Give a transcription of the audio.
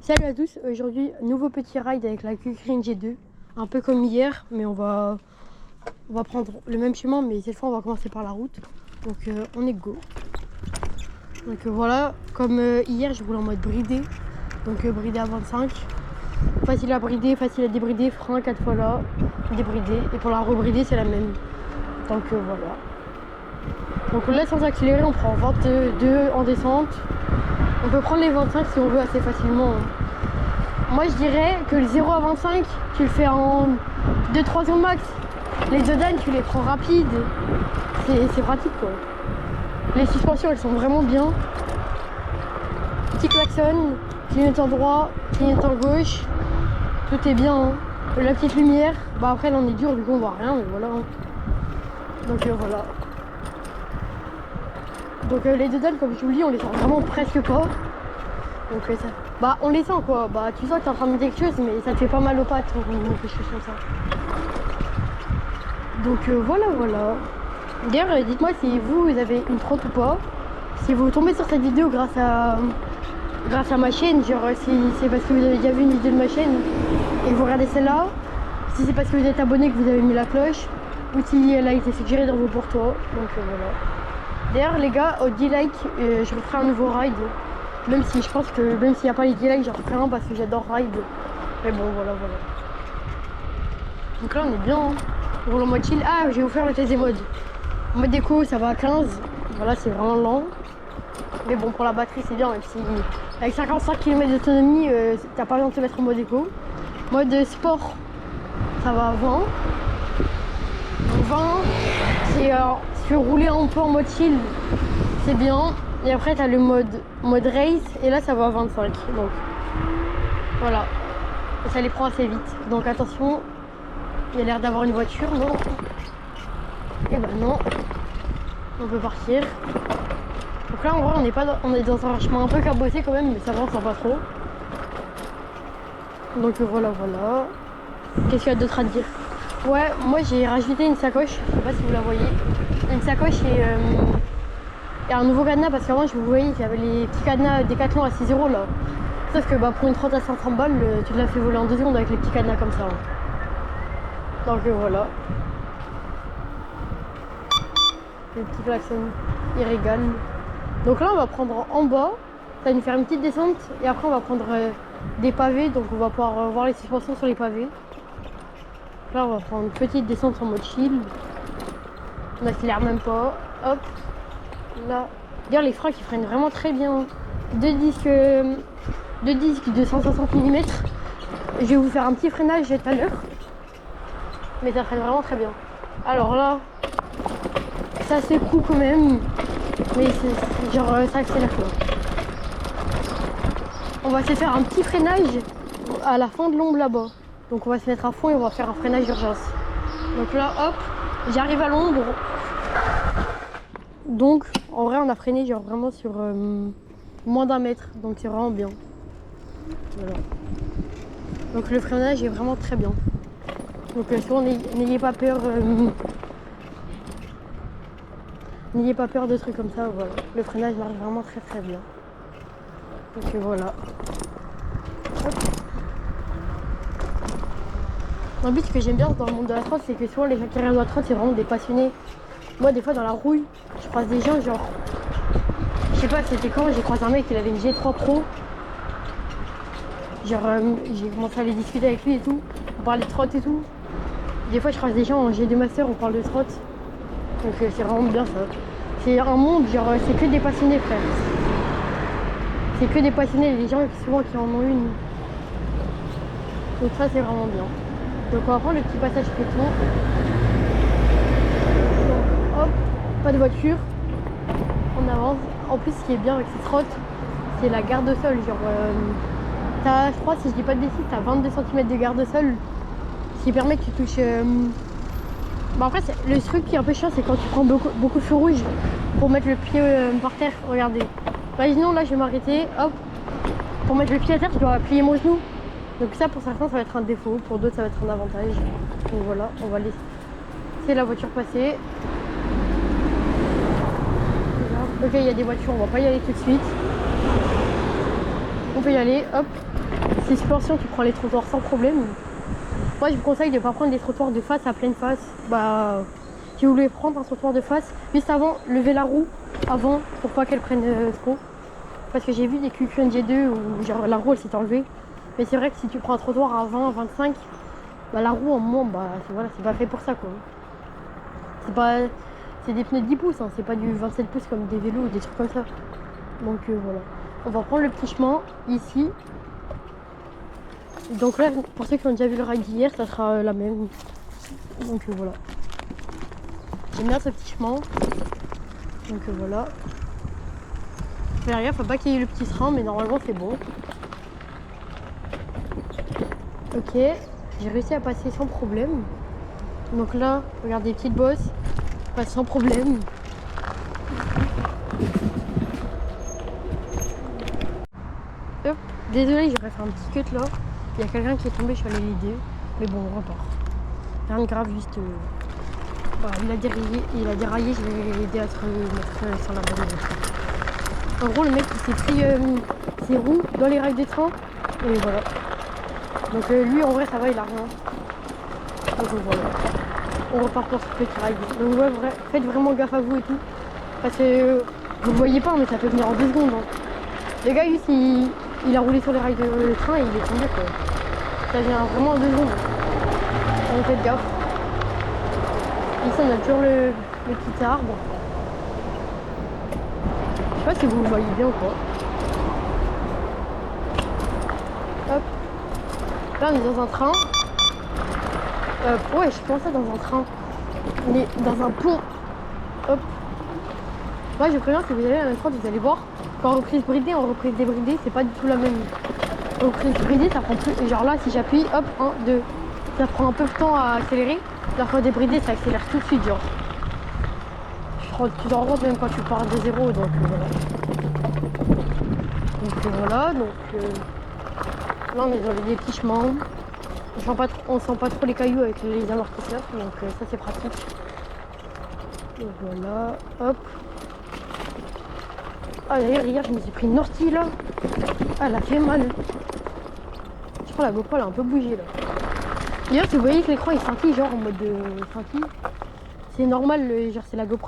Salut à tous, aujourd'hui nouveau petit ride avec la Kukrine G2, un peu comme hier, mais on va prendre le même chemin, mais cette fois on va commencer par la route, donc on est go. Donc voilà, comme hier je roule en mode bridé, donc bridé à 25, facile à brider, facile à débrider, frein 4 fois là, débridé, et pour la rebrider c'est la même, donc voilà. Donc là sans accélérer on prend 22 en descente, on peut prendre les 25 si on veut assez facilement. Moi je dirais que le 0 à 25 tu le fais en 2-3 secondes max. Les dodanes tu les prends rapide. C'est pratique quoi. Les suspensions elles sont vraiment bien. Petit klaxon, clignotant droit, clignotant gauche. Tout est bien hein. La petite lumière, bah après là on est dur du coup on voit rien mais voilà hein. Donc voilà. Donc les dodanes comme je vous le dis on les sent vraiment presque pas. Donc ça, bah on les sent quoi, bah tu sens que t'es en train de mettre quelque chose mais ça te fait pas mal aux pattes ou quelque chose comme ça. Donc voilà. D'ailleurs dites-moi si vous avez une trotte ou pas. Si vous tombez sur cette vidéo grâce à ma chaîne, genre si c'est parce que vous avez déjà vu une vidéo de ma chaîne et que vous regardez celle-là, si c'est parce que vous êtes abonné que vous avez mis la cloche, ou si elle a été suggérée dans vos pour toi. Donc voilà. D'ailleurs les gars, au 10 likes, je referai un nouveau ride. Même si je pense que même s'il n'y a pas les 10 likes, j'en referai un parce que j'adore ride. Mais bon voilà. Donc là on est bien, hein. On roule en mode chill. Ah j'ai offert le TZ mode. En mode déco ça va à 15. Voilà c'est vraiment lent. Mais bon pour la batterie c'est bien, même si avec 55 km d'autonomie, t'as pas besoin de te mettre en mode déco. Mode sport, ça va à 20. Donc 20, c'est si tu veux rouler un peu en mode chill, c'est bien. Et après t'as le mode race et là ça va à 25. Donc voilà. Et ça les prend assez vite. Donc attention, il y a l'air d'avoir une voiture, non? Et ben non. On peut partir. Donc là en vrai on est dans un chemin un peu cabossé quand même, mais ça va, on sent pas trop. Donc voilà. Qu'est-ce qu'il y a d'autre à dire? Ouais, moi j'ai rajouté une sacoche, je sais pas si vous la voyez. Une sacoche et un nouveau cadenas parce qu'avant je vous voyais qu'il y avait les petits cadenas Decathlon à 6 € là. Sauf que bah, pour une 30 à 500 balles, tu te la fais voler en 2 secondes avec les petits cadenas comme ça. Hein. Donc voilà. Le petit klaxon, il régale. Donc là on va prendre en bas, ça va nous faire une petite descente et après on va prendre des pavés, donc on va pouvoir voir les suspensions sur les pavés. Là on va prendre une petite descente en mode chill. On n'accélère même pas. Hop. Là. D'ailleurs les freins qui freinent vraiment très bien. Deux disques de 160 mm. Je vais vous faire un petit freinage tout à l'heure. Mais ça freine vraiment très bien. Alors là, ça secoue quand même. Mais c'est genre ça accélère quoi. On va se faire un petit freinage à la fin de l'ombre là-bas. Donc on va se mettre à fond et on va faire un freinage d'urgence. Donc là hop, j'arrive à l'ombre. Donc en vrai on a freiné genre vraiment sur moins d'1 mètre. Donc c'est vraiment bien. Voilà. Donc le freinage est vraiment très bien. Donc souvent n'ayez pas peur. N'ayez pas peur de trucs comme ça, voilà. Le freinage marche vraiment très bien. Donc voilà. Hop. Un but que j'aime bien dans le monde de la trotte, c'est que souvent les gens qui regardent la trotte, c'est vraiment des passionnés. Moi des fois dans la rouille, je croise des gens genre... Je sais pas c'était quand, j'ai croisé un mec, il avait une G3 Pro. Genre j'ai commencé à aller discuter avec lui et tout. On parlait de trotte et tout. Des fois je croise des gens en G2 Master, on parle de trotte. Donc c'est vraiment bien ça. C'est un monde, genre c'est que des passionnés frère. C'est que des passionnés, les gens souvent qui en ont une. Donc ça c'est vraiment bien. Donc on va prendre le petit passage piéton. Donc, hop, pas de voiture. On avance. En plus ce qui est bien avec ces trottes, c'est la garde-sol. Genre t'as, je crois si je dis pas de bêtises, t'as 22 cm de garde-sol. Ce qui permet que tu touches... Bah après le truc qui est un peu chiant c'est quand tu prends beaucoup de feu rouge pour mettre le pied par terre, regardez. Imaginons là je vais m'arrêter, hop, pour mettre le pied à terre je dois plier mon genou. Donc ça pour certains ça va être un défaut, pour d'autres ça va être un avantage. Donc voilà, on va laisser la voiture passer. Ok il y a des voitures, on va pas y aller tout de suite. On peut y aller, hop. Suspension, tu prends les trottoirs sans problème. Moi, je vous conseille de ne pas prendre des trottoirs de face à pleine face. Bah, si vous voulez prendre un trottoir de face, juste avant, levez la roue avant pour pas qu'elle prenne trop. Parce que j'ai vu des Q1 G2 où genre, la roue elle s'est enlevée. Mais c'est vrai que si tu prends un trottoir à 20, 25, bah, la roue en moment, bah, voilà, c'est pas fait pour ça quoi. C'est des pneus de 10 pouces, hein, c'est pas du 27 pouces comme des vélos ou des trucs comme ça. Donc voilà. On va prendre le petit chemin ici. Donc là, pour ceux qui ont déjà vu le ride d'hier, ça sera la même. Donc voilà. J'aime bien ce petit chemin. Donc voilà. Derrière, faut pas qu'il y ait le petit train, mais normalement c'est bon. Ok, j'ai réussi à passer sans problème. Donc là, regardez, petite bosse, passe sans problème. Hop, désolé, j'aurais fait un petit cut là. Il y a quelqu'un qui est tombé, je suis allée l'aider. Mais bon, on repart. Rien de grave, juste. Voilà, il a déraillé, je vais l'aider à se remettre sur la bonne voie. En gros, le mec il s'est pris ses roues dans les rails des trains. Et voilà. Donc lui, en vrai, ça va, il a rien. Donc voilà. On repart pour ce petit ride. Donc ouais, faites vraiment gaffe à vous et tout. Parce que vous le voyez pas, mais ça peut venir en 2 secondes. Hein. Le gars, juste, il a roulé sur les rails de train et il est tombé quoi. Ça vient vraiment en 2 secondes. Donc faites gaffe. Ici, on a toujours le petit arbre. Je sais pas si vous le voyez bien ou pas. Hop. Là, on est dans un train. Ouais, je pensais dans un train. On est dans un pont. Hop. Moi, je préviens que vous allez à la même fois, vous allez voir. Quand en reprise bridée, en reprise débridée, c'est pas du tout la même. En reprise bridée, ça prend plus. Genre là, si j'appuie, hop, 1, 2. Ça prend un peu de temps à accélérer. Alors qu'en débridée, ça accélère tout de suite, genre. Tu t'en rends compte même quand tu pars de 0, donc voilà. Donc voilà, donc là on est dans les petits chemins. On sent pas trop les cailloux avec les amortisseurs, donc ça c'est pratique. Donc voilà, hop. Ah d'ailleurs hier je me suis pris une ortie là. Ah elle a fait mal. Je crois la GoPro elle a un peu bougé là. D'ailleurs si vous voyez que l'écran est scintille genre en mode scintille, c'est normal, genre c'est la GoPro.